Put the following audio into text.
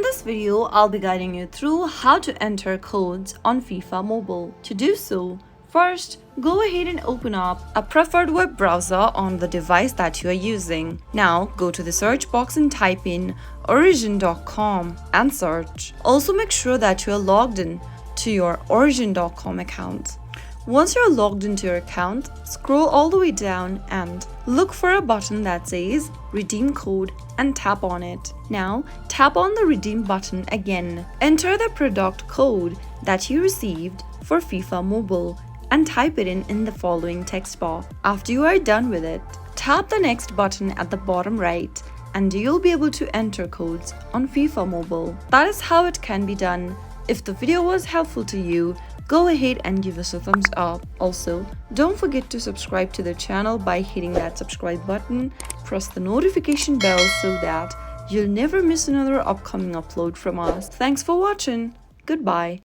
In this video, I'll be guiding you through how to enter codes on FIFA Mobile. To do so, first, go ahead and open up a preferred web browser on the device that you are using. Now, go to the search box and type in origin.com and search. Also make sure that you are logged in to your origin.com account. Once you're logged into your account, scroll all the way down and look for a button that says Redeem Code and tap on it. Now, tap on the Redeem button again. Enter the product code that you received for FIFA Mobile and type it in the following text box. After you are done with it, tap the next button at the bottom right and you'll be able to enter codes on FIFA Mobile. That is how it can be done. If the video was helpful to you, go ahead and give us a thumbs up. Also, don't forget to subscribe to the channel by hitting that subscribe button. Press the notification bell so that you'll never miss another upcoming upload from us. Thanks for watching. Goodbye.